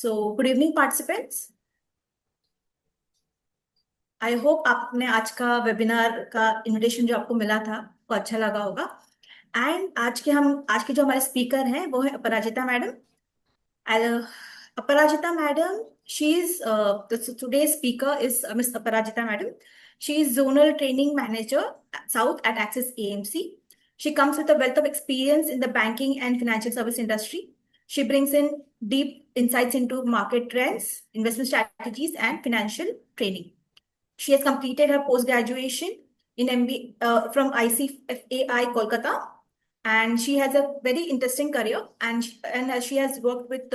Good evening participants. I hope आपने आज का वेबिनार का इनविटेशन जो आपको मिला था वो अच्छा लगा होगा। एंड आज के जो हमारे स्पीकर हैं वो है Aparajita madam. Aparajita madam, she is today's speaker is Miss Aparajita madam. She is zonal training manager south at Axis AMC. She comes with a wealth of experience in the banking and financial service industry. She brings in deep insights into market trends, investment strategies, and financial training. She has completed her post graduation in MBA from ICFAI Kolkata, and she has a very interesting career. And she has worked with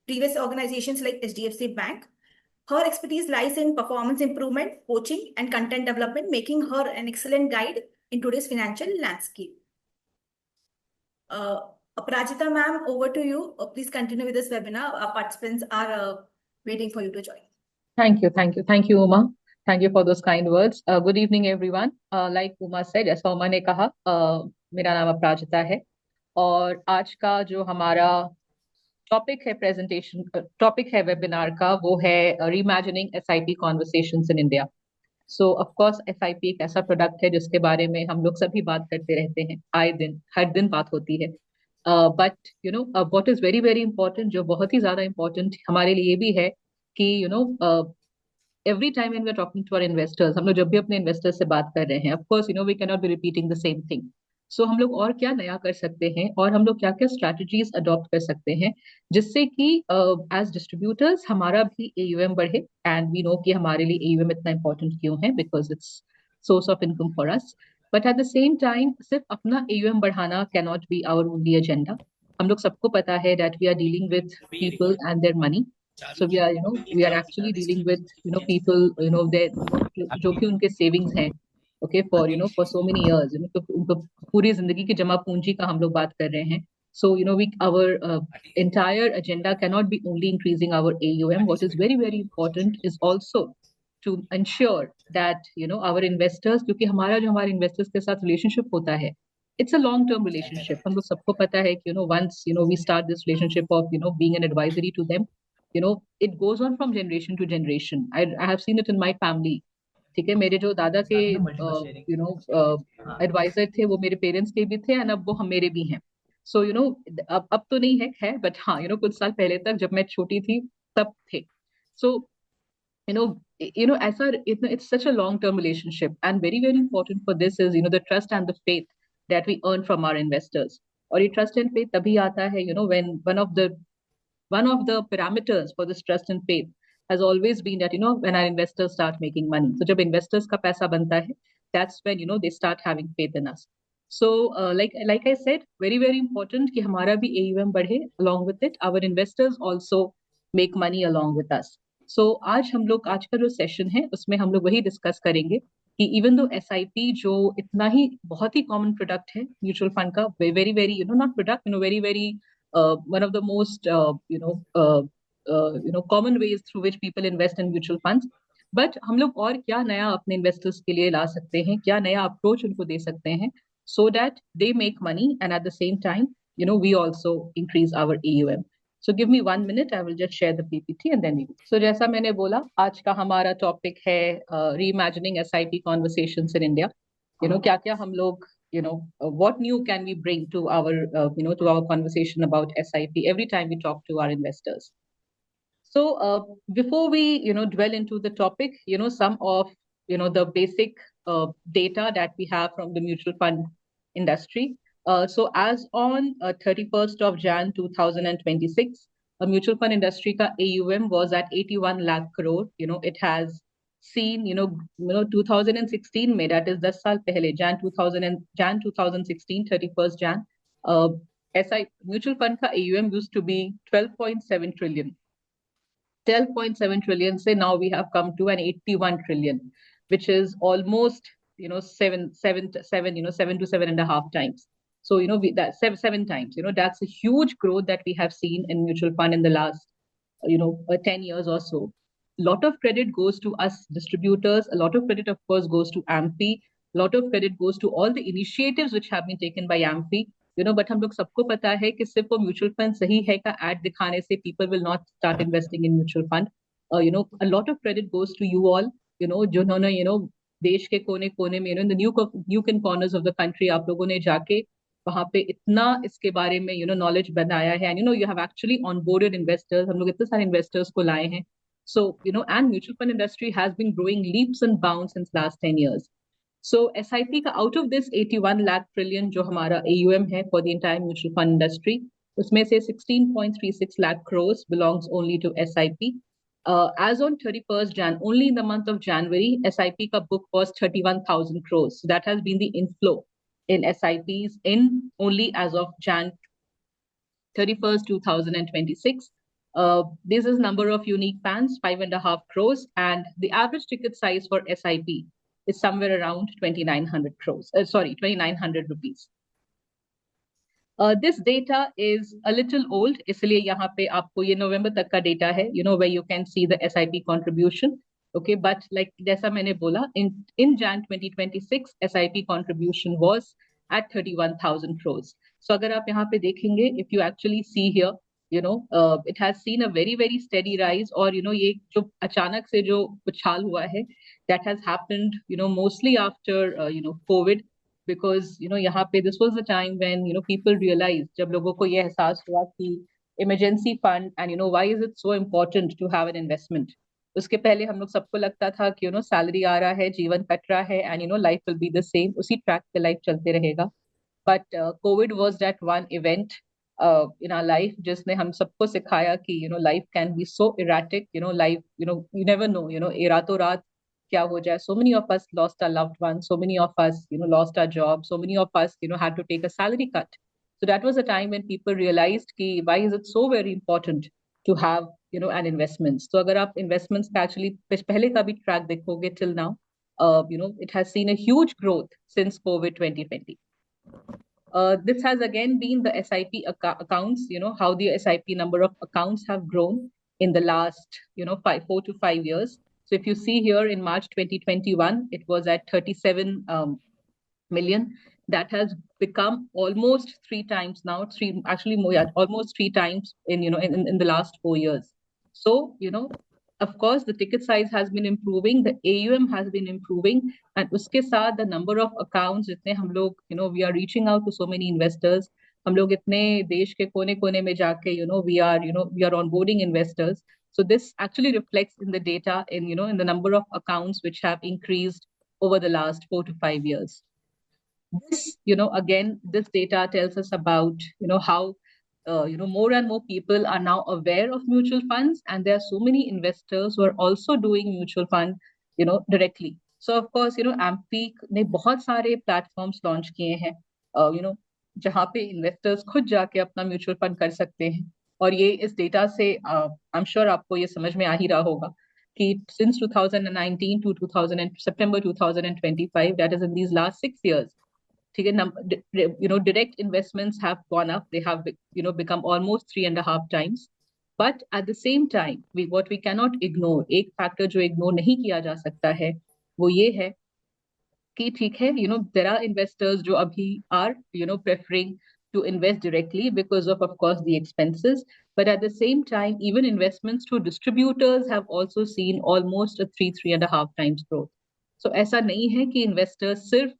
previous organizations like HDFC Bank. Her expertise lies in performance improvement, coaching, and content development, making her an excellent guide in today's financial landscape. Uh, Aparajita ma'am, over to you. Please continue with this webinar. Our participants are waiting for you to join. Thank you, Uma. Thank you for those kind words. Good evening, everyone. Like Uma said, जैसा उमा ने कहा, मेरा नाम अपराजिता है और आज का जो हमारा टॉपिक है वेबिनार का, वो है reimagining SIP conversations in India. So of course SIP एक ऐसा प्रोडक्ट है जिसके बारे में हम लोग सभी बात करते रहते हैं, आए दिन हर दिन बात होती है। But what is very very important, जो बहुत ही ज्यादा इंपॉर्टेंट हमारे लिए भी है कि every time when we're talking to our investors, हम लोग जब भी अपने इन्वेस्टर्स से बात कर रहे हैं, of course we cannot be repeating the same thing. So हम लोग और क्या नया कर सकते हैं और हम लोग क्या क्या स्ट्रैटेजीज अडॉप्ट कर सकते हैं जिससे कि एज डिस्ट्रीब्यूटर्स हमारा भी एयूएम बढ़े। एंड वी नो कि हमारे लिए एयूएम इतना इंपॉर्टेंट क्यों है, because it's source of income for us. But at the same time सिर्फ अपना एयूएम बढ़ाना can not be our only agenda. हम लोग सबको पता है that we are dealing with people and their money. So we are actually dealing with people, जो भी उनके savings हैं, okay, for so many years, तो उनको पूरी जिंदगी की जमा पूंजी का हम लोग बात कर रहे हैं। So our entire agenda cannot be only increasing our AUM. What is very very important is also to ensure that our investors, क्योंकि हमारे investors के साथ relationship होता है, it's a long term relationship। हम लोग सबको पता है कि once we start this relationship of being an advisory to them, it goes on from generation to generation. I have seen it in my family। ठीक है, मेरे जो दादा के एडवाइजर थे वो मेरे पेरेंट्स के भी थे एंड अब वो हम मेरे भी हैं। सो अब तो नहीं है बट हाँ कुछ साल पहले तक जब मैं छोटी थी तब थे। सो ऐसा इतना it's such a long term relationship, and very very important for this is the trust and the faith that we earn from our investors। और ये trust and faith तभी आता है when one of the parameters for this trust and faith has always been that when our investors start making money, so जब investors का पैसा बनता है, that's when they start having faith in us। So like I said, very very important कि हमारा भी AUM बढ़े, along with it our investors also make money along with us। So आज का जो सेशन है उसमें हम लोग वही डिस्कस करेंगे कि इवन दो SIP जो इतना ही बहुत ही कॉमन प्रोडक्ट है म्यूचुअल फंड का, very very not product, very very one of the most common ways through which people invest in mutual funds। But हम लोग और क्या नया अपने इन्वेस्टर्स के लिए ला सकते हैं, क्या नया अप्रोच उनको दे सकते हैं, so that they make money and at the same time we also increase our AUM। So give me 1 minute, I will just share the PPT and then so जैसा मैंने बोला, आज का हमारा टॉपिक है reimagining SIP conversations in India। क्या क्या हम लोग what new can we bring to our to our conversation about SIP every time we talk to our investors। So before we dwell into the topic, some of the basic data that we have from the mutual fund industry। So as on 31st of Jan 2026, a mutual fund industry ka AUM was at 81 lakh crore। It has seen 2016 में, that is 10 साल पहले, Jan 2016 31st Jan, SI mutual fund का AUM used to be 12.7 trillion। 12.7 trillion say now we have come to an 81 trillion, which is almost seven to 7.5 times। So that seven times, that's a huge growth that we have seen in mutual fund in the last 10 years or so। Lot of credit goes to us distributors, a lot of credit of course goes to AMFI, a lot of credit goes to all the initiatives which have been taken by AMFI but हम लोग सबको पता है कि सिर्फ वो mutual fund सही है का एड दिखाने से people will not start investing in mutual fund. A lot of credit goes to you all, जिन्होंने देश के कोने कोने में, in the nook and corners of the country, आप लोगों ने जाके वहां पे इतना इसके बारे में नॉलेज बनाया है, and you have actually onboarded investors. हम लोग इतने सारे इन्वेस्टर्स को लाए हैं. So and mutual fund industry has been growing leaps and bounds since last 10 years. So SIP का out of this 81 lakh trillion जो हमारा एयूएम है for the entire mutual fund industry, उसमें से 16.36 lakh crores belongs only to SIP. As on 31st Jan, only in the month of January, SIP ka book was 31,000 crores. So that has been the inflow in SIPs in only as of Jan 31st, 2026. This is number of unique PANs, 5.5 crores, and the average ticket size for SIP is somewhere around 2,900 crores. 2,900 rupees. This data is a little old, इसलिए यहाँ पे आपको ये नवंबर तक का data है, where you can see the SIP contribution. Okay, but like जैसा मैंने बोला, in Jan 2026, SIP contribution was at 31,000 crores. So अगर आप यहाँ पे देखेंगे, if you actually see here, it has seen a very very steady rise. और ये जो अचानक से जो उछाल हुआ है, that has happened mostly after COVID. Because यहाँ पे this was the time when people realize, जब लोगों को ये एहसास हुआ कि emergency fund and why is it so important to have an investment. उसके पहले हम लोग सबको लगता था कि सैलरी आ रहा है, जीवन कट रहा है, and life will be the same, उसी ट्रैक पे लाइफ चलते रहेगा. But COVID was that one event in our life जिसने हम सबको सिखाया कि life can be so erratic. Life you never know, ये रातों रात क्या हो जाए. So many of us lost our loved ones, so many of us lost our jobs, so many of us had to take a salary cut. So that was a time when people realized कि why is it so very important to have an investment. So अगर आप investments का actually पहले का भी track देखोगे till now, it has seen a huge growth since COVID 2020. This has again been the SIP accounts, how the SIP number of accounts have grown in the last 4 to 5 years. So if you see here in March 2021, it was at 37 million. That has become almost 3 times now. Actually more, yeah, almost 3 times in the last 4 years. So of course the ticket size has been improving, the AUM has been improving, and uske saath the number of accounts jitne hum log we are reaching out to so many investors. हम लोग इतने देश के कोने कोने में जाके we are onboarding investors. So this actually reflects in the data in the number of accounts which have increased over the last 4 to 5 years. This again, this data tells us about how more and more people are now aware of mutual funds, and there are so many investors who are also doing mutual fund directly. So of course AMPEAK ने बहुत सारे platforms launch किए हैं जहाँ पे investors खुद जाके अपना mutual fund कर सकते हैं. और ये इस डेटा से I'm sure आपको ये समझ में आ ही रहा होगा कि since 2019 to September 2025, that is in these last 6 years, ठीक है, direct investments have gone up. They have become almost 3.5 times. But at the same time, what we cannot ignore, एक factor जो ignore नहीं किया जा सकता है, वो ये है कि ठीक है, there are investors जो अभी are preferring to invest directly because of course the expenses. But at the same time, even investments to distributors have also seen almost a 3.5 times growth. So ऐसा नहीं है कि investors सिर्फ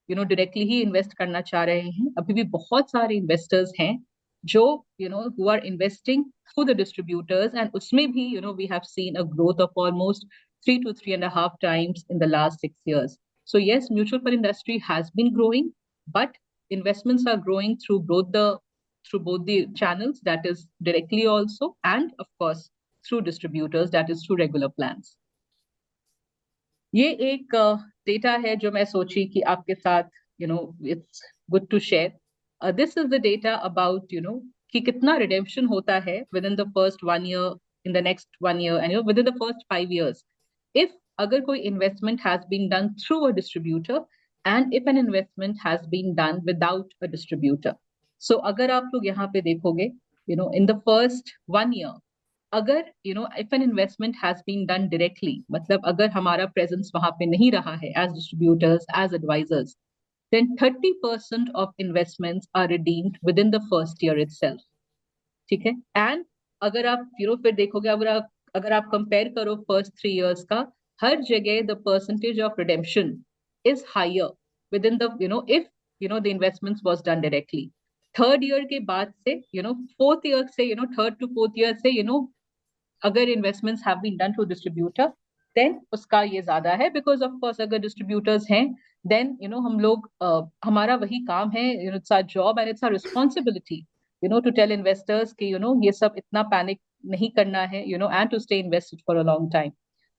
directly ही invest करना चाह रहे हैं. अभी भी बहुत सारे इन्वेस्टर्स हैं जो who are investing through the distributors, and उसमें भी we have seen a growth of almost 3 to 3.5 times in the last 6 years. So yes, mutual fund industry has been growing, but investments are growing through both the channels, that is directly also, and of course through distributors, that is through regular plans. ये एक data है जो मैं सोची कि आपके साथ it's good to share. This is the data about कि कितना redemption होता है within the first 1 year, in the next 1 year, and within the first 5 years. If अगर कोई investment has been done through a distributor, and if an investment has been done without a distributor. So अगर आप लोग यहाँ पे देखोगे in the first 1 year, अगर if an investment has been done directly, मतलब अगर हमारा presence वहां पे नहीं रहा है as distributors, as advisors, then 30% of investments are redeemed within the first year itself. ठीक है. And अगर आप फिर देखोगे, अगर आप कंपेयर करो फर्स्ट 3 years का, हर जगह the percentage of redemption is higher within the if the investments was done directly. Third year के बाद से फोर्थ ईयर से थर्ड टू फोर्थ ईयर से अगर investments have been done to distributor, then उसका ये ज्यादा है, बिकॉज ऑफ कोर्स अगर डिस्ट्रीब्यूटर्स हैं, देन हम लोग हमारा वही काम है, it's our job and it's our responsibility to tell investors कि ये सब इतना पैनिक नहीं करना है, and to stay invested for a long time.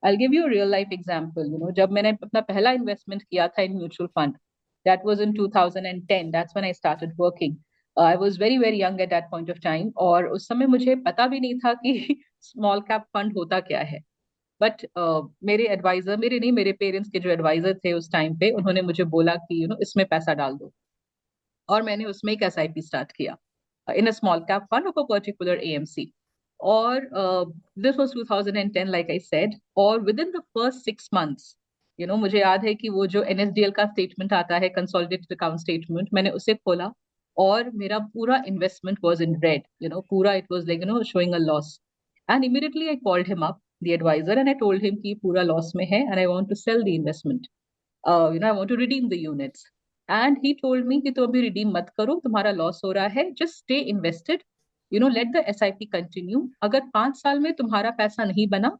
I give you real life example. जब मैंने अपना पहला इन्वेस्टमेंट किया था इन mutual fund, that was in 2010. That's when I started working. I was very very young at that point of time, और उस समय मुझे पता भी नहीं था कि स्मॉल कैप फंड होता क्या है. बट मेरे एडवाइजर, मेरे नहीं, मेरे पेरेंट्स के जो एडवाइजर थे उस टाइम पे, उन्होंने मुझे बोला कि इसमें पैसा डाल दो, और मैंने उसमें एक एसआईपी स्टार्ट किया in a small cap fund of a particular AMC. और this was 2010 like I said. और within the first 6 months मुझे याद है कि वो जो एनएसडीएल का स्टेटमेंट आता है, कंसोलिडेटेड अकाउंट स्टेटमेंट, मैंने उसे खोला और मेरा पूरा इन्वेस्टमेंट वाज इन रेड. पूरा it was like showing a loss. And immediately I called him up, the advisor, and I told him कि पूरा loss में है and I want to sell the investment. I want to redeem the units. And he told me कि तुम अभी redeem मत करो, तुम्हारा loss हो रहा है, just stay invested. Let the SIP continue. अगर 5 साल में तुम्हारा पैसा नहीं बना,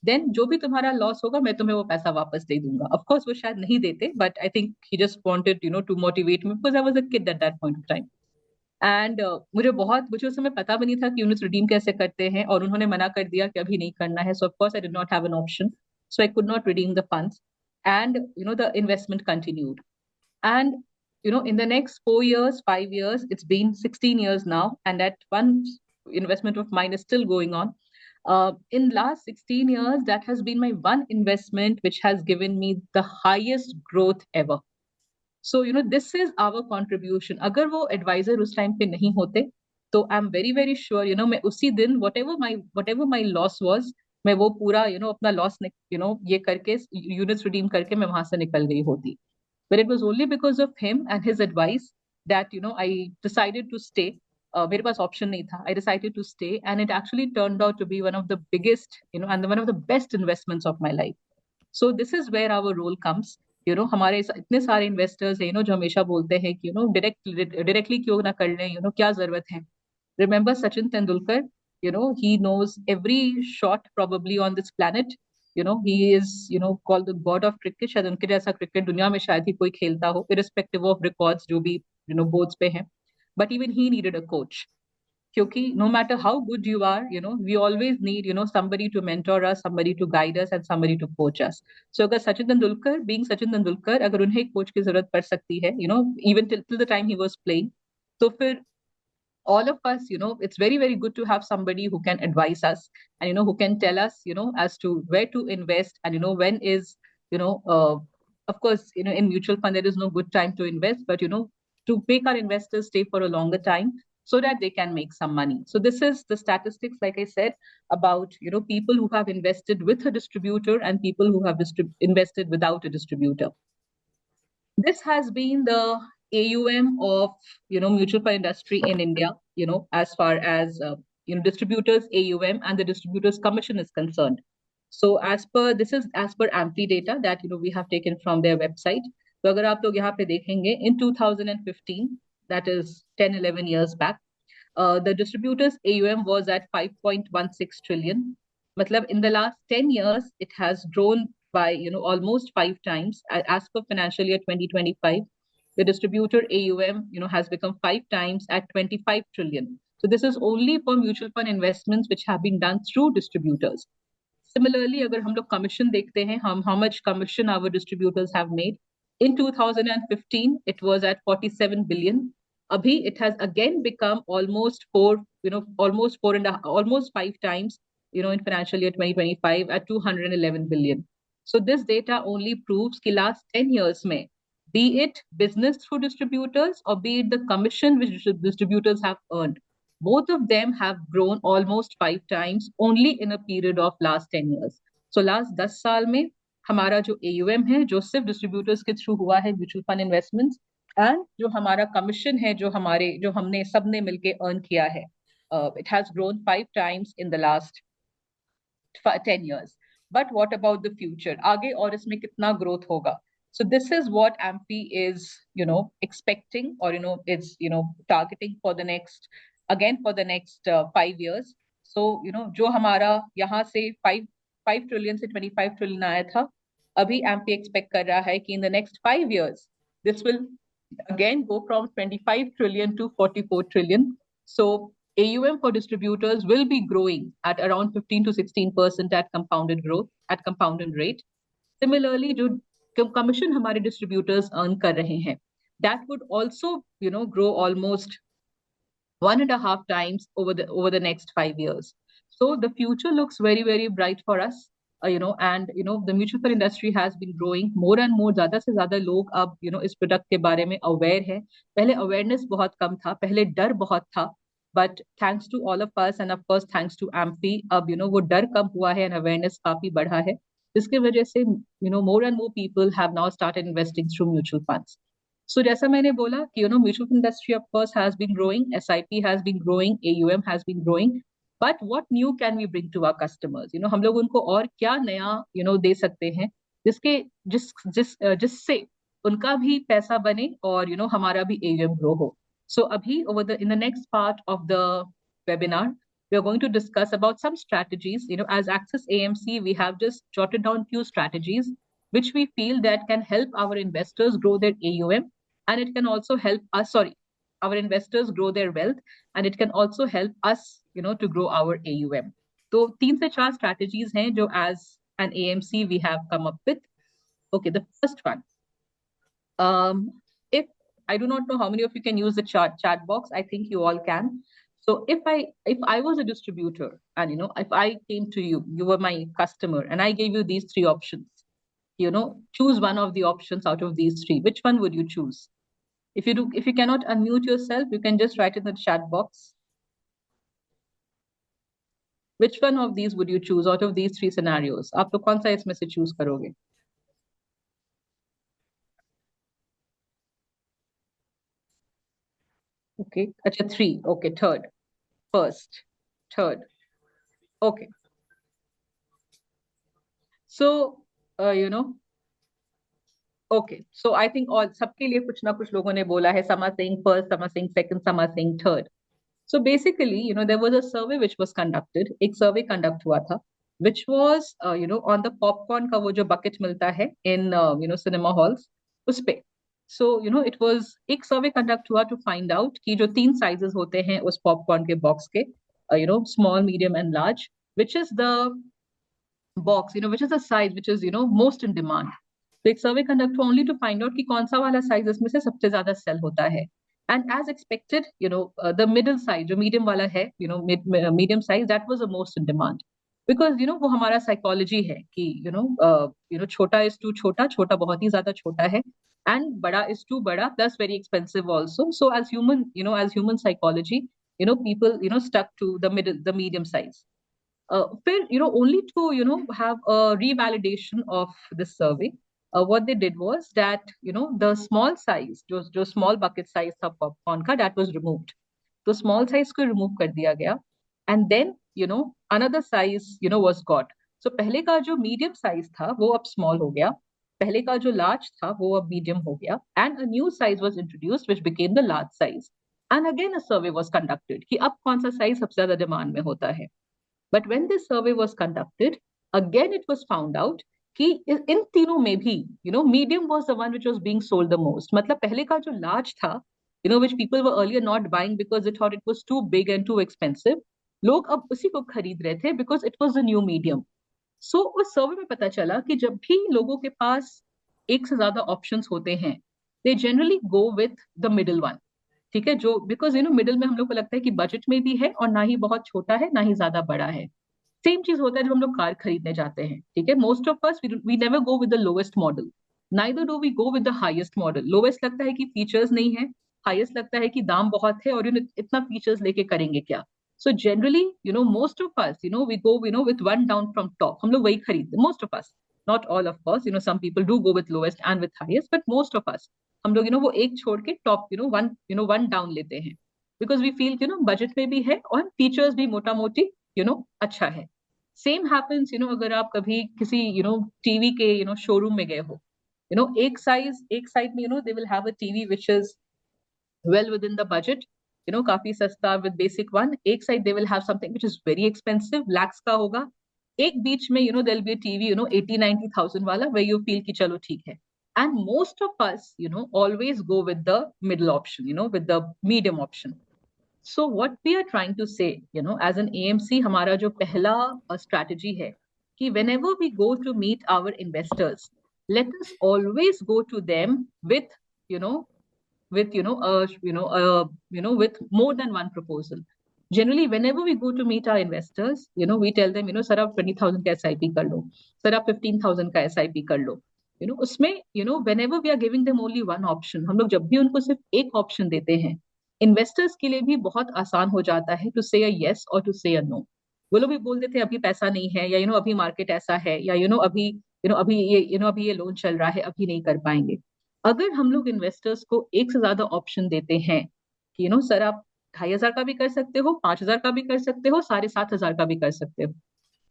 then जो भी तुम्हारा loss होगा, मैं तुम्हें वो पैसा वापस दे दूंगा. Of course वो शायद नहीं देते, but I think he just wanted, to motivate me because I was a kid at that point of time. And मुझे उस समय पता भी नहीं था कि यूनिट्स रिडीम कैसे करते हैं, और उन्होंने मना कर दिया कि अभी नहीं करना है. सो of course I did not have an option, so I could not redeem the funds. And the investment continued. And in the next 4 years, 5 years, it's been 16 years now, and that one investment of mine is still going on. In last 16 years, that has been my one investment which has given me the highest growth ever. So this is our contribution. अगर वो advisor उस time पे नहीं होते, तो I am very very sure मैं उसी दिन whatever my loss was, मैं वो पूरा अपना लॉस ये करके यूनिट्स रिडीम करके मैं वहां से निकल गई होती. But it was only because of him and his advice that I decided to stay. मेरे पास ऑप्शन नहीं था. I decided to stay and it actually turned out to be one of the biggest and one of the best investments of my life. So this is where our role comes. हमारे इतने सारे investors हैं जो हमेशा बोलते हैं कि directly क्यों ना कर लें, क्या जरूरत है. Remember Sachin Tendulkar, he knows every shot probably on this planet. He is called the god of cricket. शायद उनके जैसा क्रिकेट दुनिया में शायद ही कोई खेलता हो, irrespective of records जो भी बोर्ड्स पे हैं. But even he needed a coach. क्योंकि no matter how good you are, we always need, somebody to mentor us, somebody to guide us, and somebody to coach us. So अगर Sachin Tendulkar, being Sachin Tendulkar, अगर उन्हें एक coach की जरूरत पड़ सकती है, even till the time he was playing, तो फिर all of us, it's very very good to have somebody who can advise us, and who can tell us, as to where to invest, and when is, of course, in mutual fund there is no good time to invest, but to make our investors stay for a longer time, so that they can make some money. So this is the statistics, like I said, about people who have invested with a distributor and people who have invested without a distributor. This has been the AUM of mutual fund industry in India, as far as distributors AUM and the distributors commission is concerned. So this is as per Ampli data that we have taken from their website. So अगर आप लोग यहाँ पे देखेंगे, in 2015, that is 10-11 years back, the distributors AUM was at 5.16 trillion. मतलब in the last 10 years, it has grown by almost 5 times. As per financial year 2025, the distributor AUM has become 5 times at 25 trillion. So this is only for mutual fund investments which have been done through distributors. Similarly, अगर हम लोग commission देखते हैं, how much commission our distributors have made. In 2015, it was at 47 billion. Abhi, it has again become almost almost 5 times, in financial year 2025 at 211 billion. So this data only proves कि last 10 years में, be it business through distributors or be it the commission which distributors have earned, both of them have grown almost 5 times only in a period of last 10 years. So last 10 साल में हमारा जो AUM है, जो सिर्फ distributors के through हुआ है म्यूचुअल फंड इन्वेस्टमेंट्स, एंड जो हमारा कमीशन है, जो हमने सबने मिलके अर्न किया है, it has grown 5 times in the last 10 years. But what about the future? आगे और इसमें कितना growth होगा? So this is what AMPI is, expecting, or is targeting for the next 5 years. So जो हमारा यहाँ से 5 trillion से 25 trillion आया था, अभी AMPI expect कर रहा है कि in the next 5 years this will again go from 25 trillion to 44 trillion. So AUM for distributors will be growing at around 15 to 16% at compounded rate. Similarly, जो commission हमारे distributors earn कर रहे हैं, that would also grow almost 1.5 times over the next 5 years. So the future looks very, very bright for us. And the mutual fund industry has been growing more and more. ज्यादा से ज्यादा लोग अब इस product के बारे में aware है. पहले अवेयरनेस बहुत कम था, पहले डर बहुत था, but thanks to all of us and of course thanks to AMFI, अब वो डर कम हुआ है एंड अवेयरनेस काफी बढ़ा है, जिसकी वजह से more and more people have now started investing through mutual funds. So जैसा मैंने बोला कि mutual fund industry of course has been growing, SIP has been growing, AUM has been growing, but what new can we bring to our customers? हम लोग उनको और क्या नया दे सकते हैं जिसके जिस जिस जिससे उनका भी पैसा बने और हमारा भी AUM grow हो. So अभी in the next part of the webinar we are going to discuss about some strategies. As Axis AMC we have just jotted down few strategies which we feel that can help our investors grow their AUM, and it can also help us, our investors grow their wealth, and it can also help us to grow our AUM. So 3 से 4 strategies हैं जो as an AMC we have come up with. Okay, the first one, if I do not know how many of you can use the chat box, I think you all can. So if I was a distributor and if I came to you, you were my customer, and I gave you these 3 options, choose one of the options out of these 3, which one would you choose? If you cannot unmute yourself, you can just write in the chat box. Which one of these would you choose out of these 3 scenarios? आप तो कौन सा इसमें से choose करोगे? Okay, अच्छा 3. Okay, third, first, third. Okay. So okay. So I think all सबके लिए कुछ ना कुछ लोगों ने बोला है. Some are saying first, some are saying second, some are saying third. So basically, there was a survey which was conducted. एक survey conduct हुआ था, which was, on the popcorn का वो जो bucket मिलता है in, cinema halls, उस पे. So, it was एक survey conduct हुआ to find out कि जो 3 sizes होते हैं उस popcorn के box के, small, medium and large, which is the box, which is the size which is, most in demand. तो एक सर्वे कंडक्ट हुआ only to find out कि कौन सा वाला साइज इसमें से सबसे ज्यादा सेल होता है. And as expected, the middle size, जो medium वाला है, medium size, that was the most in demand. Because, वो हमारा psychology है कि, छोटा is too छोटा, छोटा बहुत ही ज्यादा छोटा है, and बड़ा is too बड़ा, plus very expensive also. So as human psychology, people, stuck to the medium size. Only to have a revalidation of this survey, what they did was that the small size, जो small bucket size था popcorn का, that was removed. तो small size को remove कर दिया गया, and then another size was got. So पहले का जो medium size था वो अब small हो गया, पहले का जो large था वो अब medium हो गया, and a new size was introduced which became the large size. And again a survey was conducted कि अब कौन सा size सबसे ज्यादा demand में होता है. But when this survey was conducted, again it was found out कि इन तीनों में भी medium was the one which was being sold the most. मतलब पहले का जो large था, which people were earlier not buying because they thought it was too big and too expensive, लोग अब उसी को खरीद रहे थे because it was the new medium. So उस सर्वे में पता चला कि जब भी लोगों के पास एक से ज्यादा options होते हैं, they generally go with the middle one. ठीक है, जो बिकॉज मिडिल में हम लोग को लगता है कि बजट में भी है और ना ही बहुत छोटा है ना ही ज्यादा बड़ा है. सेम चीज होता है जब हम लोग कार खरीदने जाते हैं. ठीक है, most of us we never go with the lowest model, neither do we go with the highest model. Lowest लगता है कि फीचर्स नहीं है, हाईएस्ट लगता है कि दाम बहुत है और इतना फीचर्स लेके करेंगे क्या. So generally most of us we go with one down from top. हम लोग वही खरीदते, most of us, not all of course, some people do go with lowest and with highest, but most of us हम लोग वो एक छोड़ के टॉप वन डाउन लेते हैं, बिकॉज वी फील बजट में भी है और फीचर्स भी मोटा मोटी अच्छा है। सेम हैपेंस अगर आप कभी किसी टीवी के शोरूम में गए हो, एक साइड में they will have a TV which is well within the budget, काफी सस्ता with basic one. एक side they will have something which is very expensive, lakhs का होगा. एक बीच में there'll be a TV 80-90,000 वाला where you feel कि चलो ठीक है. And most of us always go with the middle option, with the medium option. So what we are trying to say, as an AMC, हमारा जो पहला strategy है कि whenever we go to meet our investors, let us always go to them with you know with more than one proposal. Generally, whenever we go to meet our investors, we tell them, sir, आप 20,000 का SIP कर लो, sir, आप 15,000 का SIP कर लो. उसमें, whenever we are giving them only one option, हम लोग जब भी उनको सिर्फ एक ऑप्शन देते हैं, इन्वेस्टर्स के लिए भी बहुत आसान हो जाता है टू से यस और टू से नो. वो लोग भी बोल देते हैं अभी पैसा नहीं है, या अभी मार्केट ऐसा है, या अभी ये लोन चल रहा है, अभी नहीं कर पाएंगे. अगर हम लोग इन्वेस्टर्स को एक से ज्यादा ऑप्शन देते हैं कि सर आप 2,500 का भी कर सकते हो, 5,000 का भी कर सकते हो, 7,500 का भी कर सकते हो.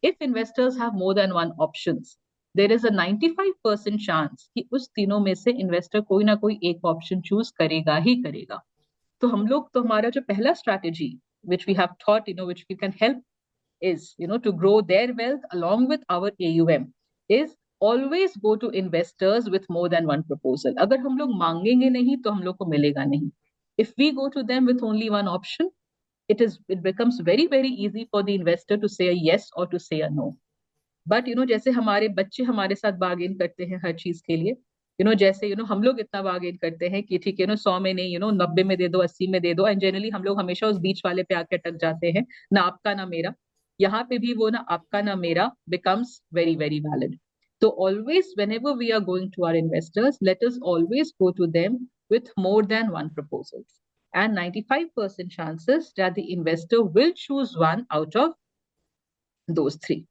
If investors have more than one options, there is a 95% chance कि उस तीनों में से इन्वेस्टर कोई ना कोई एक ऑप्शन चूज करेगा ही करेगा. तो हम लोग तो हमारा जो पहला strategy which we have thought which we can help is to grow their wealth along with our AUM is always go to investors with more than one proposal. अगर हम लोग मांगेंगे नहीं तो हम लोग को मिलेगा नहीं. If we go to them with only one option, it becomes very easy for the investor to say a yes or to say a no. But जैसे हमारे बच्चे हमारे साथ बार्गेन करते हैं हर चीज के लिए, जैसे हम लोग इतना बार्गेन करते हैं कि ठीक है 100 में नहीं 90 में दे दो, 80 में दे दो, एंड जनरली हम लोग हमेशा उस बीच वाले पे आके अटक जाते हैं, ना आपका ना मेरा. यहाँ पे भी वो ना आपका ना मेरा becomes very valid. So always whenever we are going to our investors, let us always go to them with more than one proposal, and 95% chances that the investor will choose one out of those three.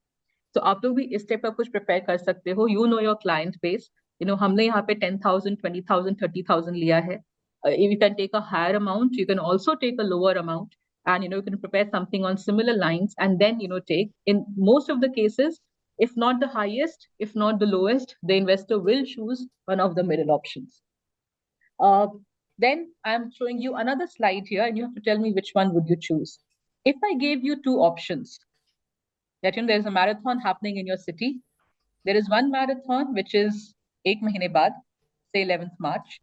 तो आप लोग भी इस type का कुछ prepare कर सकते हो. You know your client base. हमने यहाँ पे 10,000, 20,000, 30,000 लिया है. If you can take a higher amount, you can also take a lower amount, and you can prepare something on similar lines, and then take. In most of the cases, if not the highest, if not the lowest, the investor will choose one of the middle options. Then I'm showing you another slide here, and you have to tell me which one would you choose. If I gave you two options, that there is a marathon happening in your city. There is one marathon which is 1 महीने बाद, say 11th March.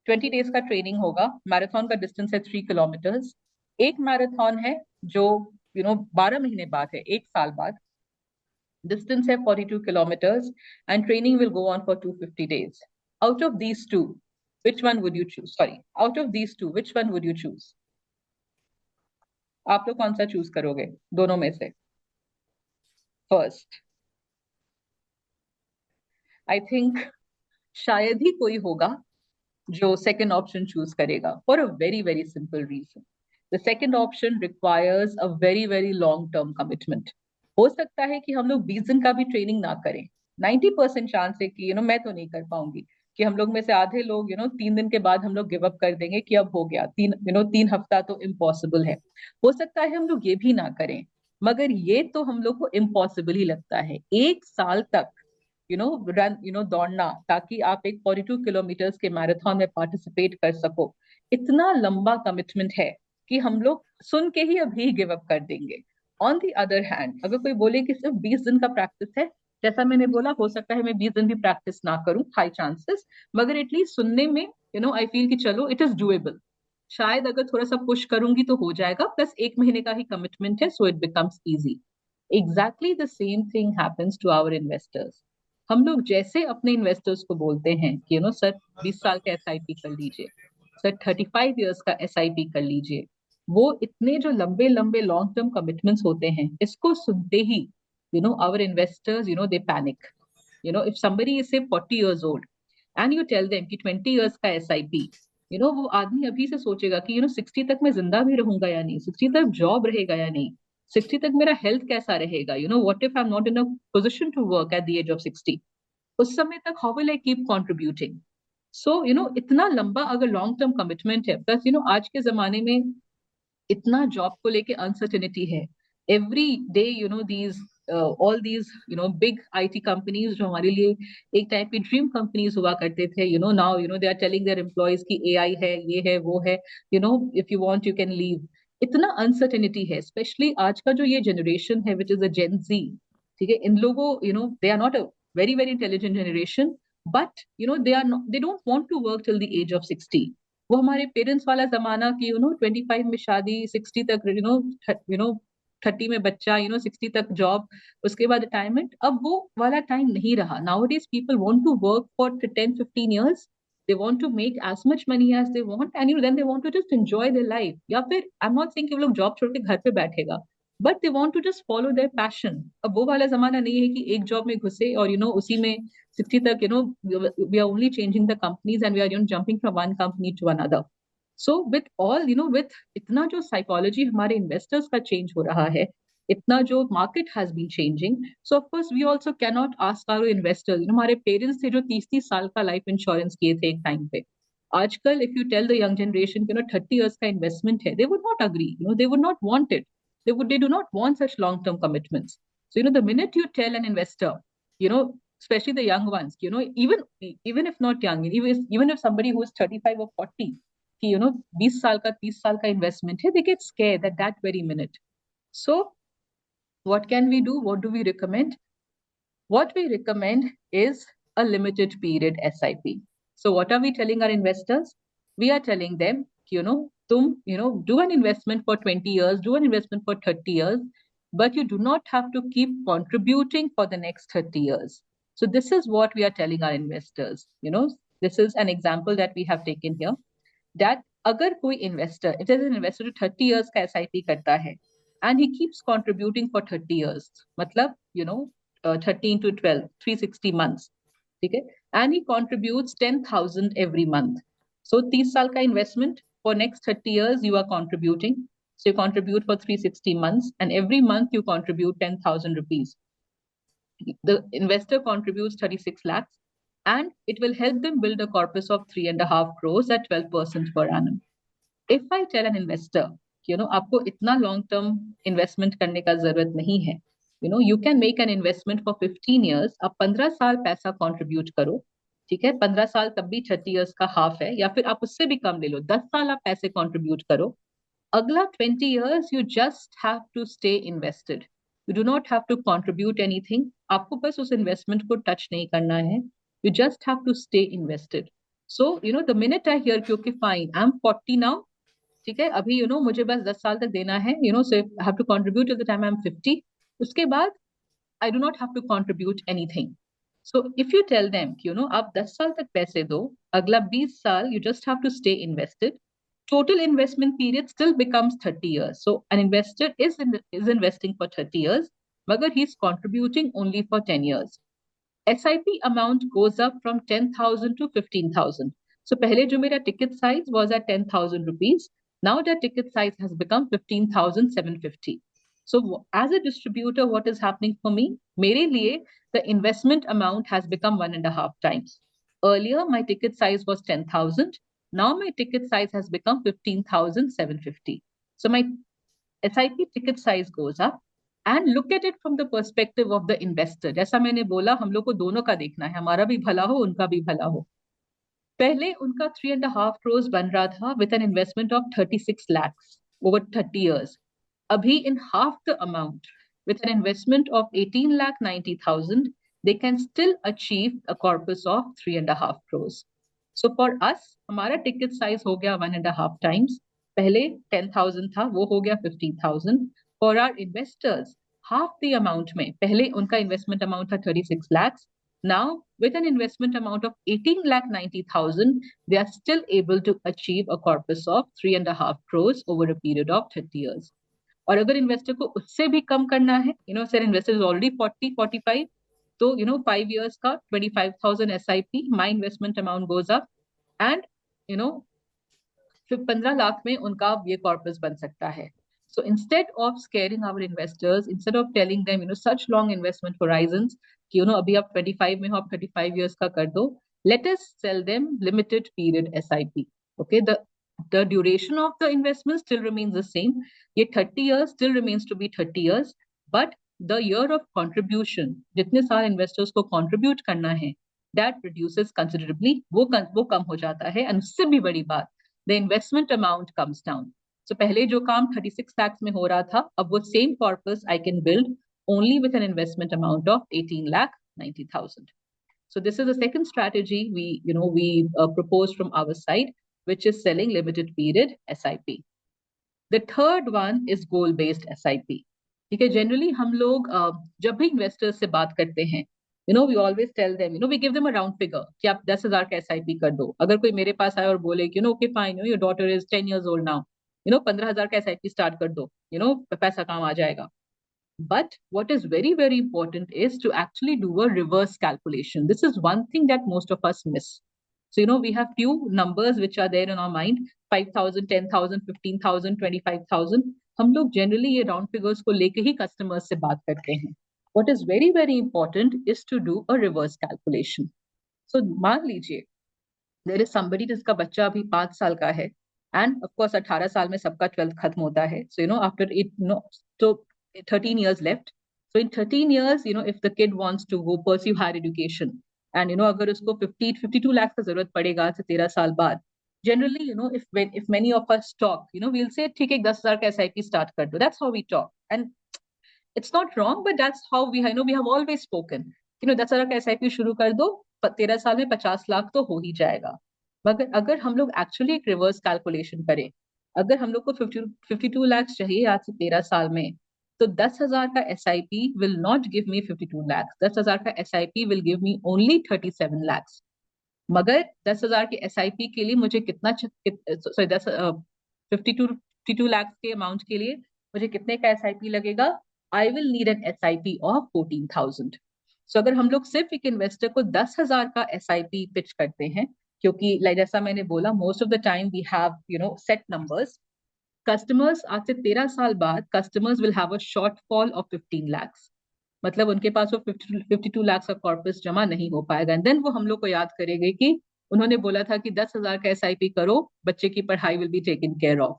20 days का training होगा. Marathon का distance है 3 kilometres. एक marathon है जो 12 महीने बाद है, 1 साल बाद. डिस्टेंस है 42 kilometres and training will go on for 250 days. Out of these two, which one would you choose? Sorry, out of these two, which one would you choose? आप लोग कौन सा चूज करोगे दोनों में से? फर्स्ट, आई थिंक शायद ही कोई होगा जो सेकंड ऑप्शन चूज करेगा, for a very simple reason. The second option requires a very long term commitment. हो सकता है कि हम लोग 20 दिन का भी ट्रेनिंग ना करें. 90% चांस है कि मैं तो नहीं कर पाऊंगी, कि हम लोग में से आधे लोग 3 दिन के बाद हम लोग गिव अप कर देंगे कि अब हो गया, 3 हफ्ता तो इम्पॉसिबल है. हो सकता है हम लोग ये भी ना करें, मगर ये तो हम लोग को इम्पॉसिबल ही लगता है. 1 साल तक रन दौड़ना ताकि आप एक 42 किलोमीटर्स के मैराथन में पार्टिसिपेट कर सको, इतना लंबा कमिटमेंट है कि हम लोग सुन के ही अभी गिव अप कर देंगे. ऑन दी अदर हैंड, अगर कोई बोले कि सिर्फ 20 दिन का प्रैक्टिस है, जैसा मैंने बोला, हो सकता है मैं 20 दिन भी प्रैक्टिस ना करूं, हाई चांसेस, मगर एटलीस्ट सुनने में आई फील कि चलो इट इज डूएबल. शायद अगर थोड़ा सा पुश करूंगी तो हो जाएगा, प्लस 1 महीने का ही कमिटमेंट है, so it becomes easy. Exactly the same thing happens to our investors. हम लोग जैसे अपने इन्वेस्टर्स को बोलते हैं कि सर 20 साल का SIP कर लीजिए, सर 35 इयर्स का SIP कर लीजिए, वो इतने जो लंबे लॉन्ग टर्म कमिटमेंट्स होते हैं, इसको सुनते ही our investors they panic. If somebody is say 40 years old and you tell them कि 20 years का SIP, वो आदमी अभी से सोचेगा कि 60 तक मैं जिंदा भी रहूंगा या नहीं, 60 तक जॉब रहेगा या नहीं, 60 तक मेरा हेल्थ कैसा रहेगा, what if I am not in a position to work at the age of 60. उस समय तक how will I keep contributing? So इतना लंबा अगर लॉन्ग टर्म कमिटमेंट है, प्लस आज के जमाने में इतना जॉब को लेके अनसर्टेनिटी है। Every day these all these big IT companies जो हमारे लिए एक टाइप की ड्रीम कंपनीज हुआ करते थे, now they are telling their employees की एआई है, ये है, वो है, if you want you can leave. इतना अनसर्टेनिटी है, स्पेशली आज का जो ये जनरेशन है विच इज अ जेन जी। ठीक है, इन लोगों they are not a very very intelligent generation, but they don't want to work till the age of 60। वो हमारे पेरेंट्स वाला जमाना की 25 में शादी, 60 तक 30 में बच्चा, 60 तक जॉब, उसके बाद रिटायरमेंट, अब वो वाला टाइम नहीं रहा। Nowadays people want to work for 10-15 years, they want to make as much money as they want, and then they want to just enjoy their life। या फिर आई एम नॉट सेइंग कि वो लोग जॉब छोड़ के घर पे बैठेगा, but they want to just follow their passion. अब वो वाला जमाना नहीं है कि एक जॉब में घुसे और उसी में 60 तक, we are only changing the companies and we are jumping from one company to another। So with all with इतना जो psychology हमारे investors का change हो रहा है, इतना जो market has been changing, so of course we also cannot ask our investors, हमारे parents थे जो 30-30 साल का life insurance किए थे एक time पे। आजकल if you tell the young generation 30 years का investment है, they would not agree, they would not want it, they do not want such long term commitments। So the minute you tell an investor, you know especially the young ones, even if not young, even if somebody who is 35 or 40, कि 20 साल का 30 साल का investment है, they get scared at that very minute। So what can we do? What do we recommend? What we recommend is a limited period SIP। So what are we telling our investors? We are telling them, do an investment for 20 years, do an investment for 30 years, but you do not have to keep contributing for the next 30 years। So this is what we are telling our investors। This is an example that we have taken here, that अगर कोई investor, it is an investor जो 30 years का SIP करता है, and he keeps contributing for 30 years, मतलब 13 to 12, 360 months, ठीक है, and he contributes 10,000 every month। So 30 साल का investment, for next 30 years you are contributing, so you contribute for 360 months and every month you contribute 10,000 rupees। The investor contributes 36 lakhs and it will help them build a corpus of 3.5 crores at 12% per annum। If I tell an investor, आपको इतना long term investment करने का जरूरत नहीं है, you can make an investment for 15 years, आप 15 साल पैसा contribute करो, ठीक है, 15 साल तब भी 30 years का half है, या फिर आप उससे भी कम ले लो, 10 साल आप पैसे contribute करो, अगला 20 years you just have to stay invested, you do not have to contribute anything, आपको बस उस investment को touch नहीं करना है, you just have to stay invested। So the minute I hear कि okay fine, I'm 40 now, ठीक है, अभी मुझे बस 10 साल तक देना है, so I have to contribute till the time I'm 50, उसके बाद I do not have to contribute anything। So if you tell them कि आप 10 साल तक पैसे दो, अगला 20 साल you just have to stay invested, total investment period still becomes 30 years। So an investor is investing for 30 years, मगर he is contributing only for 10 years। SIP amount goes up from 10,000 to 15,000। So पहले जो मेरा ticket size was at 10,000 rupees, now the ticket size has become 15,750। So as a distributor, what is happening for me? मेरे लिए the investment amount has become 1.5 times। Earlier my ticket size was 10,000, now my ticket size has become 15,750। So my SIP ticket size goes up, and look at it from the perspective of the investor। जैसा मैंने बोला, हम लोग को दोनों का देखना है, हमारा भी भला हो, उनका भी भला हो। पहले उनका 3.5 crores बन रहा था with an investment of 36 lakhs over 30 years। अभी in half the amount, with an investment of 18,90,000, they can still achieve a corpus of 3.5 crores। So for us, हमारा ticket size हो गया 1.5 times। पहले 10,000 था, वो हो गया 15,000। For our investors, half the amount में, पहले उनका investment amount था 36 lakhs, now with an investment amount of 18,90,000, they are still able to achieve a corpus of 3.5 crores over a period of 30 years। और अगर इन्वेस्टर को उससे भी कम करना है, सर इन्वेस्टर इज ऑलरेडी 40-45, तो 5 years का 25,000 SIP, my investment amount goes up, and फिर 15 लाख में उनका ये कॉर्पस बन सकता है। So instead of scaring our investors, instead of telling them, such long investment horizons, कि अभी आप 25 में हो, आप 35 years का कर दो, let us sell them limited period SIP. Okay, the duration of the investment still remains the same. ये 30 years still remains to be 30 years, but the year of contribution, जितने सारे investors को contribute करना है, that reduces considerably. वो कम हो जाता है, and उससे भी बड़ी बात, the investment amount comes down. So पहले जो काम 36 lakhs में हो रहा था, अब वो same corpus I can build only with an investment amount of 18,90,000. So this is the second strategy we propose from our side, which is selling limited period SIP. The third one is goal based SIP. ठीक है, generally हम लोग जब भी investors से बात करते हैं, we always tell them, we give them a round figure कि आप 10,000 का SIP कर दो. अगर कोई मेरे पास आए और बोले कि okay fine, your daughter is 10 years old now, 15,000 का SIP start कर दो, पैसा काम आ जाएगा. But what is very, very important is to actually do a reverse calculation. This is one thing that most of us miss. So, we have few numbers which are there in our mind, 5,000, 10,000, 15,000, 25,000. हम लोग generally ये round figures को लेके ही customers से बात करते हैं. What is very, very important is to do a reverse calculation. So, मान लीजिए, there is somebody जिसका बच्चा अभी 5 साल का है, and of course 18 साल में सबका 12th खत्म होता है. So, after it, so 13 years left. So in 13 years, if the kid wants to go pursue higher education, and अगर उसको 52 lakhs का जरूरत पड़ेगा 13 साल बाद, generally, if many of us talk, we'll say ठीक है 10,000 का SIP start कर दो. That's how we talk, and it's not wrong, but that's how we have always spoken. 10,000 का SIP शुरू कर दो, 13 साल में 50 लाख तो हो ही जाएगा. मगर अगर हम लोग एक्चुअली एक रिवर्स कैलकुलेशन करें, अगर हम लोग को 52 लाख चाहिए आज से 13 साल में, तो 10,000 का SIP will not give me 52 lakhs. 10,000 का SIP will give me only 37 lakhs. मगर 10,000 के SIP के लिए मुझे कितना 52 lakhs के अमाउंट के लिए मुझे कितने का SIP लगेगा? I will need an SIP of 14,000. So अगर हम लोग सिर्फ एक इन्वेस्टर को 10,000 का SIP पिच करते हैं, क्योंकि जैसा मैंने बोला, most of the time we have set numbers. Customers आज से 13 साल बाद customers will have a shortfall of 15 lakhs. मतलब उनके पास वो 52 lakhs का कॉर्पस जमा नहीं हो पाएगा. एंड देन वो हम लोग को याद करेंगे कि उन्होंने बोला था कि 10,000 का SIP करो, बच्चे की पढ़ाई will be taken care of.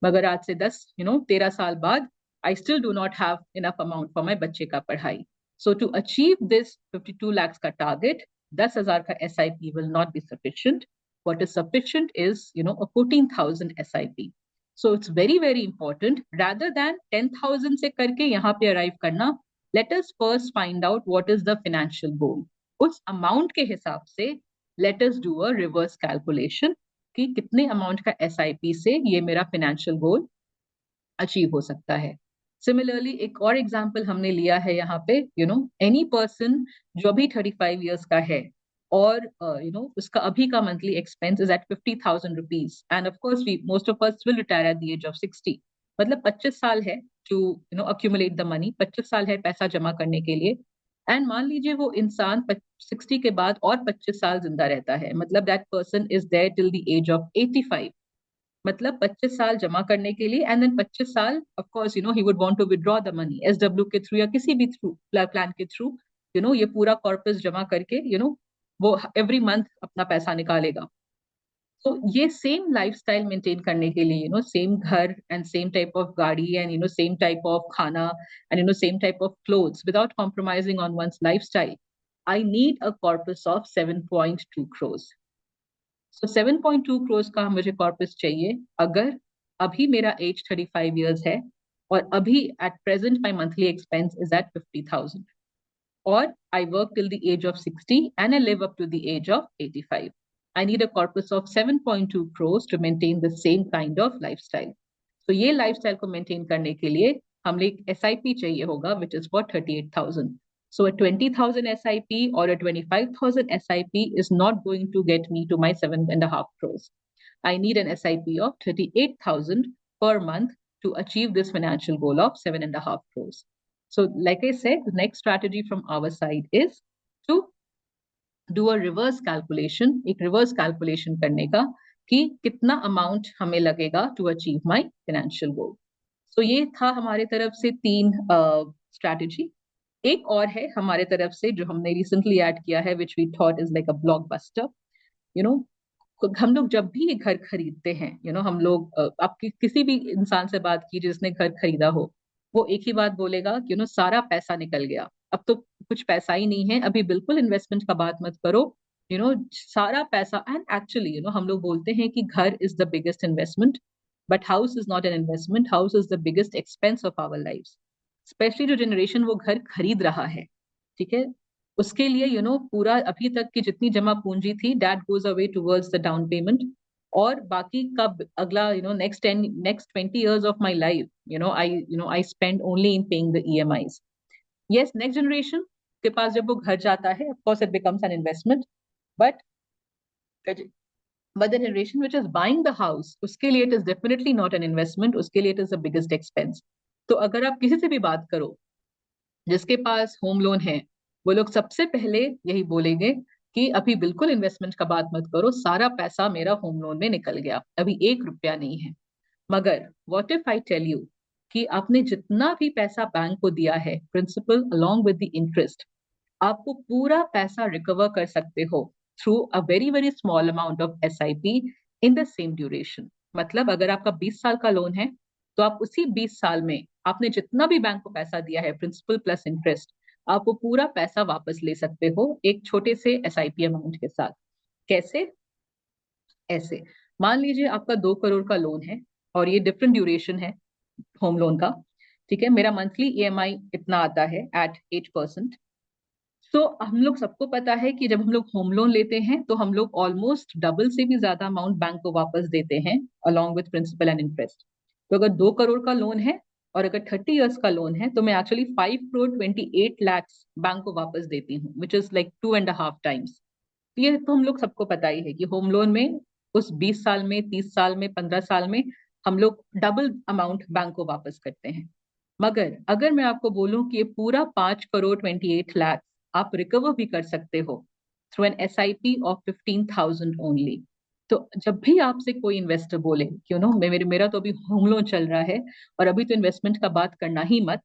मगर आज से 13 साल बाद I still do not have enough amount for my बच्चे का पढ़ाई. So to achieve this 52 lakhs का target, 10,000 का SIP will not be sufficient. What is sufficient is a 14,000 SIP. So it's very, very important, rather than 10,000 से करके यहाँ पे arrive करना, let us first find out what is the financial goal. उस amount के हिसाब से let us do a reverse calculation कि कितने amount का SIP से ये मेरा financial goal achieve हो सकता है. Similarly, एक और example हमने लिया है यहाँ पे, any person जो अभी 35 years का है, और उसका अभी का monthly expense is at 50,000 rupees, and of course most of us will retire at the age of 60. मतलब 25 साल है to accumulate the money, 25 साल है पैसा जमा करने के लिए. एंड मान लीजिए वो इंसान 60 के बाद और 25 साल जिंदा रहता है, मतलब that person is there till the age of 85. मतलब 25 साल जमा करने के लिए, एंड देन 25 साल of course he would want to withdraw the money SW के थ्रू या किसी भी थ्रू प्लान के थ्रू, ये पूरा कॉर्पस जमा करके वो एवरी मंथ अपना पैसा निकालेगा. तो ये सेम लाइफस्टाइल मेंटेन करने के लिए सेम घर एंड सेम टाइप ऑफ गाड़ी एंड सेम टाइप ऑफ खाना and same type of clothes without compromising on one's lifestyle, I need a corpus of 7.2 crores. So 7.2 crores का मुझे कॉर्पस चाहिए अगर अभी मेरा एज 35 years है और अभी at present my monthly expense is at 50,000, or I work till the age of 60 and I live up to the age of 85. I need a corpus of 7.2 crores to maintain the same kind of lifestyle. So ये lifestyle को maintain करने के लिए हमें एक SIP चाहिए होगा which is for 38,000. So a 20,000 SIP or a 25,000 SIP is not going to get me to my 7.5 crores. I need an SIP of 38,000 per month to achieve this financial goal of 7.5 crores. So like I said, the next strategy from our side is to do a reverse calculation, एक reverse calculation करने का कि कितना amount हमें लगेगा to achieve my financial goal. So ये था हमारे तरफ से 3 strategy. एक और है हमारे तरफ से जो हमने रिसेंटली ऐड किया है, which we thought is like a blockbuster. You know हम लोग जब भी घर खरीदते हैं, हम लोग आप किसी भी इंसान से बात कीजिए जिसने घर खरीदा हो, वो एक ही बात बोलेगा कि सारा पैसा निकल गया, अब तो कुछ पैसा ही नहीं है, अभी बिल्कुल इन्वेस्टमेंट का बात मत करो। सारा पैसा, एंड एक्चुअली हम लोग बोलते हैं कि घर is the biggest investment, but house is not an investment, house is the biggest expense of our life. Specially जो जनरेशन वो घर खरीद रहा है, ठीक है, उसके लिए पूरा अभी तक की जितनी जमा पूंजी थी, that goes away towards the down payment, और बाकी का अगला next 20 years of my life, I spend only in paying the EMIs। Yes, next generation के पास जब वो घर जाता है, of course it becomes an investment, but the generation which is buying the house, उसके लिए it is definitely not an investment, उसके लिए it is the biggest expense. तो अगर आप किसी से भी बात करो जिसके पास होम लोन है, वो लोग सबसे पहले यही बोलेंगे कि अभी बिल्कुल इन्वेस्टमेंट का बात मत करो, सारा पैसा मेरा होम लोन में निकल गया, अभी 1 रुपया नहीं है। मगर what if I tell you कि आपने जितना भी पैसा बैंक को दिया है, principal along with the interest, आपको पूरा पैसा रिकवर कर सकते हो through a very very small amount of SIP in the same duration. मतलब अगर आपका 20 साल का लोन है, तो आप उसी 20 साल में आपने जितना भी बैंक को पैसा दिया है, प्रिंसिपल प्लस इंटरेस्ट, आप वो पूरा पैसा वापस ले सकते हो एक छोटे से SIP अमाउंट के साथ। कैसे? ऐसे, मान लीजिए आपका 2 करोड़ का लोन है और ये डिफरेंट ड्यूरेशन है होम लोन का, ठीक है, मेरा मंथली EMI इतना आता है एट 8%। तो हम लोग सबको पता है कि जब हम लोग होम लोन लेते हैं तो हम लोग ऑलमोस्ट डबल से भी ज्यादा अमाउंट बैंक को वापस देते हैं along with principal and interest. तो अगर 2 करोड़ का लोन है और अगर 30 years का लोन है, तो मैं एक्चुअली 5 crore 28 lakhs बैंक को वापस देती हूँ, विच इज लाइक 2.5 times। ये तो हम लोग सबको पता ही है कि होम लोन में उस 20 साल में, 30 साल में, 15 साल में हम लोग डबल अमाउंट बैंक को वापस करते हैं। मगर अगर मैं आपको बोलूं कि ये पूरा 5 crore 28 lakhs आप रिकवर भी कर सकते हो through an SIP of 15,000 only, तो जब भी आपसे कोई इन्वेस्टर बोले कि मेरा तो अभी होम लोन चल रहा है और अभी तो इन्वेस्टमेंट का बात करना ही मत,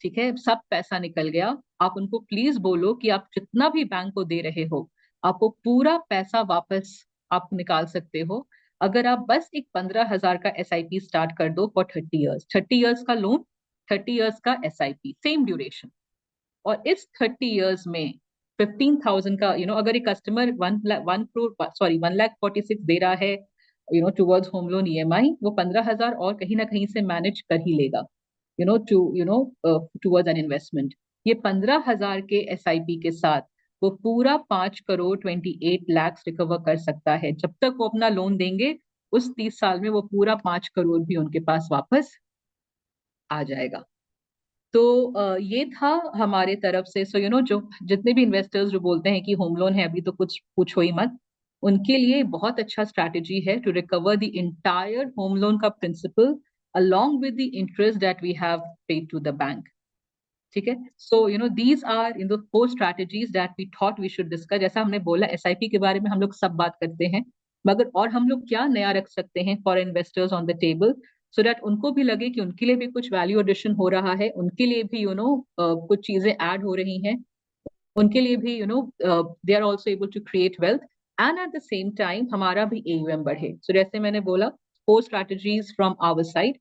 ठीक है, सब पैसा निकल गया, आप उनको प्लीज बोलो कि आप जितना भी बैंक को दे रहे हो, आपको पूरा पैसा वापस आप निकाल सकते हो अगर आप बस एक 15,000 का SIP स्टार्ट कर दो फॉर 30 years। 30 years का लोन, 30 years का SIP, सेम ड्यूरेशन। और इस 30 years में 15,000 का, अगर एक कस्टमर 1 लाख 46 दे रहा है टुवर्ड्स होम लोन EMI, वो 15,000 और कहीं ना कहीं से मैनेज कर ही लेगा टुवर्ड्स एन इन्वेस्टमेंट। ये 15,000 के SIP के साथ वो पूरा 5 crore 28 lakhs रिकवर कर सकता है। जब तक वो अपना लोन देंगे, उस 30 साल में वो पूरा 5 करोड़ भी उनके पास वापस आ जाएगा। तो ये था हमारे तरफ से। सो जो जितने भी इन्वेस्टर्स जो बोलते हैं कि होम लोन है अभी तो कुछ पूछो ही मत, उनके लिए बहुत अच्छा स्ट्रैटेजी है to recover the entire home loan का principal along with the interest that we have paid to the bank। ठीक है, so these are in the 4 strategies that we thought we should discuss। जैसा हमने बोला, SIP के बारे में हम लोग सब बात करते हैं, मगर और हम लोग क्या नया रख सकते हैं for investors on the table, so that उनको भी लगे कि उनके लिए भी कुछ वैल्यू एडिशन हो रहा है, उनके लिए भी कुछ चीजें ऐड हो रही हैं, उनके लिए भी they are also able to create wealth, and at the same time हमारा भी AUM बढ़े। सो जैसे मैंने बोला, 4 strategies फ्रॉम आवर साइड।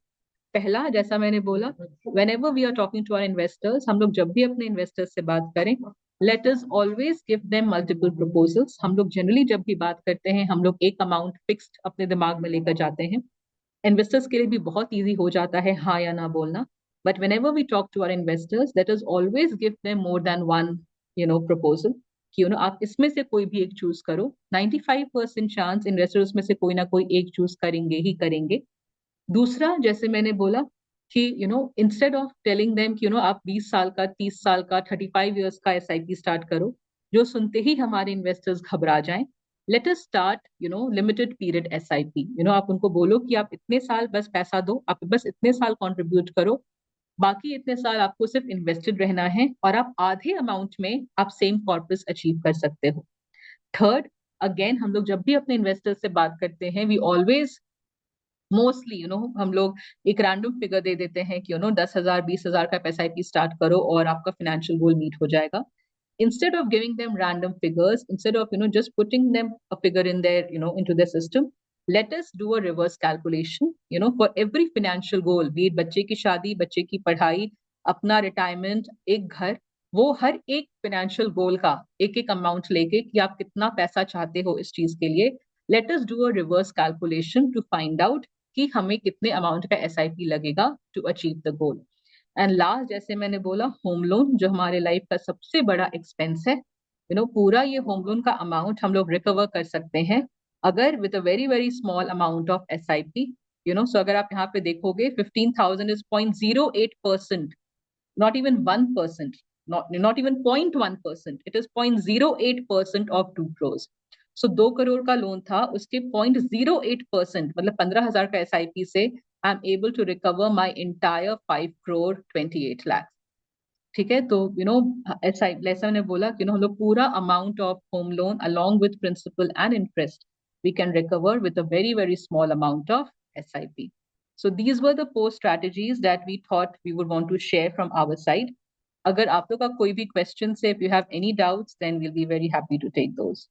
पहला, जैसा मैंने बोला, whenever we are talking to our investors, हम लोग जब भी अपने इन्वेस्टर्स से बात करें, let us always give them multiple proposals. हम लोग जनरली जब भी बात करते हैं, हम लोग एक अमाउंट फिक्स्ड अपने दिमाग में लेकर जाते हैं। इन्वेस्टर्स के लिए भी बहुत ईजी हो जाता है हाँ या ना बोलना, but whenever we talk to our investors, let us always give them more than one proposal, कि आप इसमें से कोई भी एक चूज करो। 95% चांस इन्वेस्टर्स में से कोई ना कोई एक चूज करेंगे ही करेंगे। दूसरा, जैसे मैंने बोला कि इंस्टेड ऑफ टेलिंग देम कि आप 20 साल का, 30 साल का, 35 years का SIP स्टार्ट करो, जो सुनते ही हमारे इन्वेस्टर्स घबरा जाएं, let us start limited period SIP। आप उनको बोलो कि आप इतने साल बस पैसा दो, आप बस इतने साल कंट्रीब्यूट करो, बाकी इतने साल आपको सिर्फ इन्वेस्टेड रहना है, और आप आधे अमाउंट में आप सेम कॉर्पस अचीव कर सकते हो। थर्ड, अगेन हम लोग जब भी अपने इन्वेस्टर्स से बात करते हैं, वी ऑलवेज मोस्टली हम लोग एक रैंडम फिगर दे देते हैं कि 10,000 20,000 का SIP स्टार्ट करो और आपका फाइनेंशियल गोल मीट हो जाएगा. Instead of giving them random figures, instead of just putting them a figure in their into their system, let us do a reverse calculation. For every financial goal, be it बच्चे की शादी, बच्चे की पढ़ाई, अपना retirement, एक घर, वो हर एक फाइनेंशियल गोल का एक एक अमाउंट लेके कि आप कितना पैसा चाहते हो इस चीज के लिए, let us do a reverse calculation to find out कि हमें कितने अमाउंट का SIP लगेगा to achieve the goal. And last, जैसे मैंने बोला, होम लोन जो हमारे लाइफ का सबसे बड़ा एक्सपेंस है, पूरा ये होम लोन का अमाउंट हम लोग रिकवर कर सकते हैं अगर with a very very small amount of SIP. सो अगर आप यहाँ पे देखोगे 15,000 is 0.08%, not even 1%, not even 0.1%, it is 0.08% of 2 crores. So 2 crore का लोन था, उसके 0.08% मतलब 15,000 का SIP से I'm able to recover my entire 5 crore 28 lakhs. ठीक है, तो ऐसा मैंने बोला कि हम लोग पूरा amount of home loan along with principal and interest we can recover with a very very small amount of SIP. So these were the 4 strategies that we thought we would want to share from our side. अगर आप लोग का कोई भी question है, if you have any doubts, then we'll be very happy to take those.